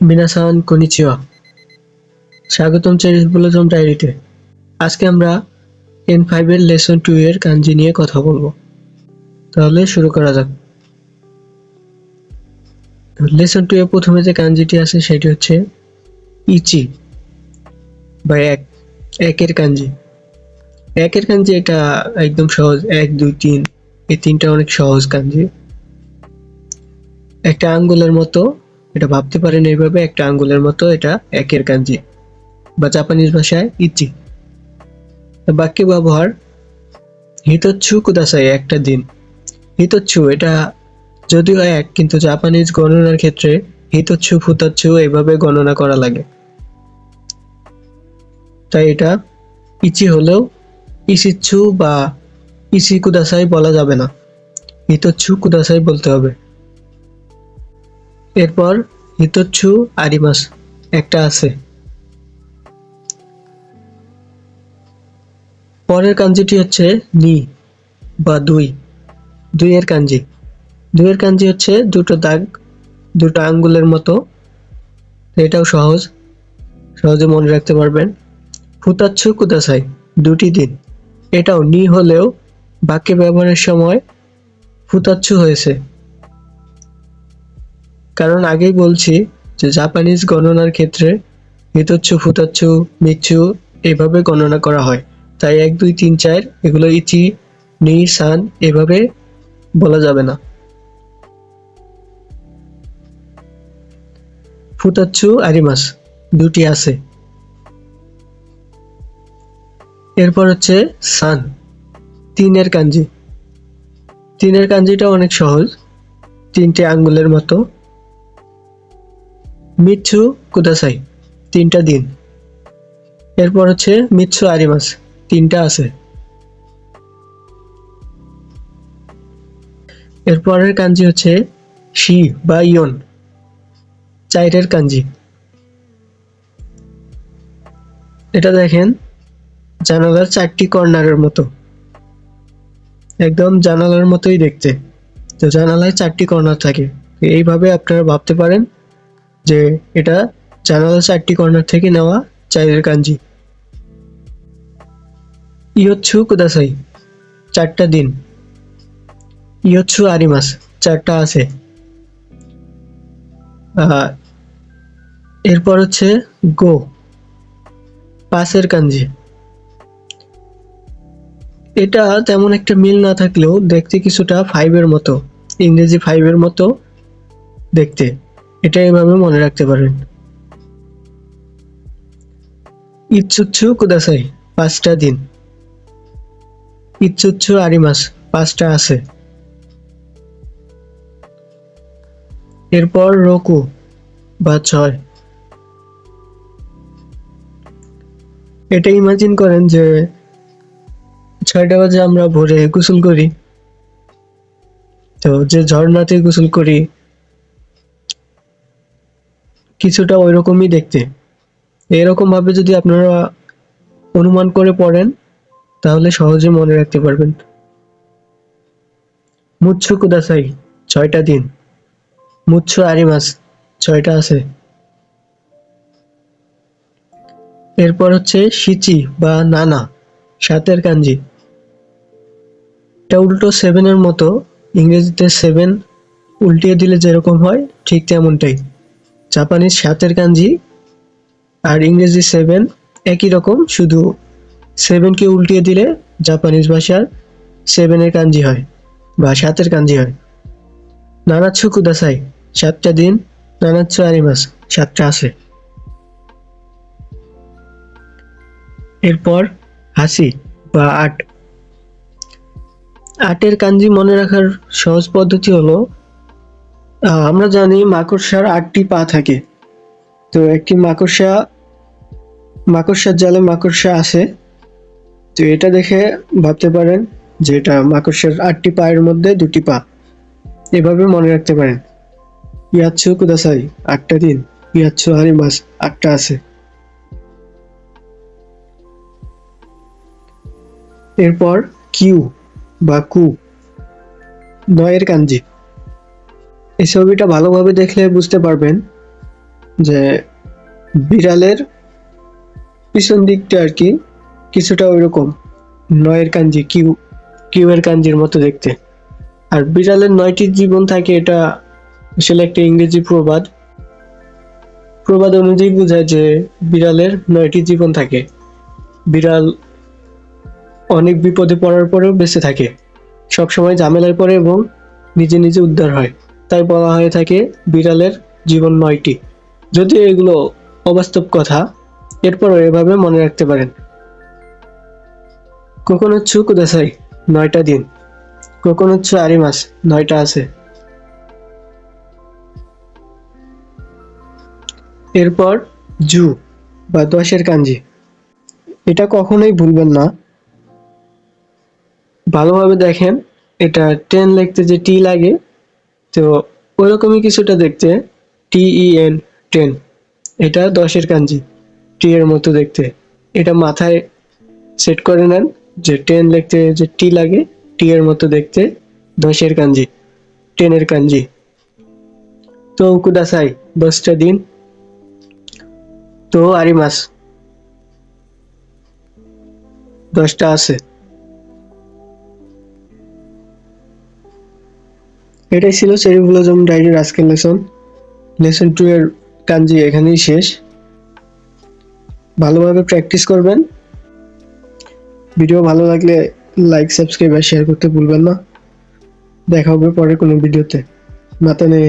মিনাসান কনিচিওয়া, স্বাগতম চাইনিজ বুলেটন ডায়েরিতে। আজকে আমরা N5 এর লেসন 2 এর কাঞ্জি নিয়ে কথা বলবো। তাহলে শুরু করা যাক। লেসন 2 এ প্রথমে যে কাঞ্জিটি আছে সেটি হচ্ছে ইচি বা একের কাঞ্জি। একের কাঞ্জি এটা একদম সহজ, 1 2 3 এই তিনটা অনেক সহজ কাঞ্জি। একটা আঙ্গুলের মতো, এটা ভাবতে পারেন এইভাবে, একটা আঙ্গুলের মতো এটা একের কাঞ্জি বা জাপানিজ ভাষায় ইচি। বাক্যে ব্যবহার হিতোচ্ছু কুদাসাই, একটা দিন। হিতোচ্ছু এটা যদিও এক, কিন্তু জাপানিজ গণনার ক্ষেত্রে হিতোচ্ছু ফুতাচ্ছু এভাবে গণনা করা লাগে, তাই এটা ইচি হলেও ইসিচ্ছু বা ইসি কুদাসাই বলা যাবে না, হিতোচ্ছু কুদাসাই বলতে হবে। এরপর হিতোচ্ছু আরিমাস, একটা আছে। পরের কাঞ্জিটি হচ্ছে নি বা দুই, দুইয়ের কাঞ্জি। দুইয়ের কাঞ্জি হচ্ছে দুটো দাগ, দুটো আঙ্গুলের মতো, এটাও সহজে মনে রাখতে পারবেন। ফুতাচ্ছু কুদাসাই, দুটি দিন। এটাও নি হলেও বাক্যে ব্যবহারের সময় ফুতাচ্ছু হয়েছে, কারণ আগেই বলছি যে জাপানিজ গণনার ক্ষেত্রে হিতোচ্ছু ফুতাচ্ছু মিচ্ছু এভাবে গণনা করা হয়, তাই 1 2 3 4 এগুলো ইচি নি সান এভাবে বলা যাবে না। ফুতাচ্ছু আরিমাস, দুটি আছে। এরপর হচ্ছে সান, তিনের কাঞ্জি। তিনের কাঞ্জিটা অনেক সহজ, তিনটে আঙ্গুলের মতো। মিচ্ছু কুদাসাই, তিনটা দিন। এরপর হচ্ছে মিচ্ছু আরিমাস, তিনটা আছে। এরপরের কাঞ্জি হচ্ছে শি বা ইয়ন, চাইরের কাঞ্জি। এটা দেখেন জানালার 4টি কর্নারের মতো, একদম জানালার মতোই দেখতে। তো জানালায় 4টি কর্নার থাকে, এইভাবে আপনারা ভাবতে পারেন যে এটা জানালার 4টি কর্নার থেকে নেওয়া চাইরের কাঞ্জি। ইয়োচ্ছু কুদাসাই, 4টা দিন। ইয়োচ্ছু আরিমাস, 4টা আছে। এরপর হচ্ছে গো, 5-এর কাঞ্জি। এটা তেমন একটা মিল না থাকলেও দেখতে কিছুটা 5-এর মতো, ইংরেজি 5-এর মতো দেখতে, এটা এভাবে মনে রাখতে পারেন। ইচ্ছুচ্ছু কুদাসাই, 5টা দিন। ইচ্ছুচ্ছু আরিমাস, 5টা আছে। এরপর রোকু বা 6। এটা ইমাজিন করেন যে 6টা বাজে আমরা ভোরে গোসল করি, তো যে ঝর্ণাতে গোসল করি কিছুটা ওইরকমই দেখতে। এরকম ভাবে যদি আপনারা অনুমান করে পড়েন তাহলে সহজে মনে রাখতে পারবেন। মুচ্ছু কুদাসাই, 6টা দিন। মুচ্ছু আরিমাস, 6টা আছে। এরপর হচ্ছে শিচি বা নানা, 7-এর কাঞ্জি। এটা উল্টো 7-এর মতো, ইংরেজিতে 7 উল্টিয়ে দিলে যেরকম হয় ঠিক তেমনটাই। জাপানিজ 7-এর কাঞ্জি আর ইংরেজি 7 একই রকম, শুধু 7কে উল্টিয়ে দিলে জাপানিজ ভাষার 7-এর কাঞ্জি হয় বা 7-এর কাঞ্জি হয়। নানাচ্ছু কুদাসাই, 7টা দিন। নানাচ্ছু আরিমাস, 7টা আছে। এরপর হাসি বা 8। 8-এর কাঞ্জি মনে রাখার সহজ পদ্ধতি হলো, আমরা জানি মাকড়সার 8টি পা থাকে, তো একটি মাকড়সার জালে মাকড়সা আছে, তো এটা দেখে ভাবতে পারেন যে এটা মাকড়সার 8টি পায়ের মধ্যে 2টি পা, এভাবে মনে রাখতে পারেন। ইয়াচ্ছু কুদাসাই, 8টা দিন। ইয়াচ্ছু আরিমাস, 8টা আছে। এরপর কিউ বা কু, 9-এর কাঞ্জি। এই ছবিটা ভালোভাবে দেখলে বুঝতে পারবেন যে বিড়ালের পিছন দিকটা আর কি কিছুটা ওইরকম, নয়ের কাঞ্জি, কিউয়ের কাঞ্জির মতো দেখতে। আর বিড়ালের 9টি জীবন থাকে, এটা আসলে একটা ইংরেজি প্রবাদ। প্রবাদ অনুযায়ী বোঝায় যে বিড়ালের 9টি জীবন থাকে। বিড়াল অনেক বিপদে পড়ার পরেও বেঁচে থাকে, সবসময় ঝামেলায় পড়ে এবং নিজে নিজে উদ্ধার হয়, তাই বলা হয়ে থাকে বিড়ালের জীবন 9টি। যদিও এগুলো অবাস্তব কথা, এরপরও এভাবে মনে রাখতে পারেন। কোকোনৎসু কুদাসাই, 9টা দিন। কোকোনৎসু আরিমাস, 9টা আছে। এরপর জু বা 10-এর কাঞ্জি, এটা কখনোই ভুলবেন না। ভালোভাবে দেখেন, এটা 10 লিখতে যে টি লাগে, তো ওইরকমই কিছুটা দেখতে, TEN, 10। এটা 10-এর কাঞ্জি, টি এর মতো দেখতে। এটা মাথায় সেট করে নেন যে 10 লিখতে যে টি লাগে, টি এর মতো দেখতে, 10-এর কাঞ্জি, 10-এর কাঞ্জি। তো কুদাসাই, 10টা দিন। তো আরিমাস, 10টা আছে। এটাই ছিল সেরিফুলোজম ডায়েরির আজকের লেসন 2 এর কাঞ্জি এখানেই শেষ। ভালোভাবে প্র্যাকটিস করবেন। ভিডিও ভালো লাগলে লাইক, সাবস্ক্রাইব আর শেয়ার করতে ভুলবেন না। দেখা হবে পরে কোনো ভিডিওতে। মাতানে।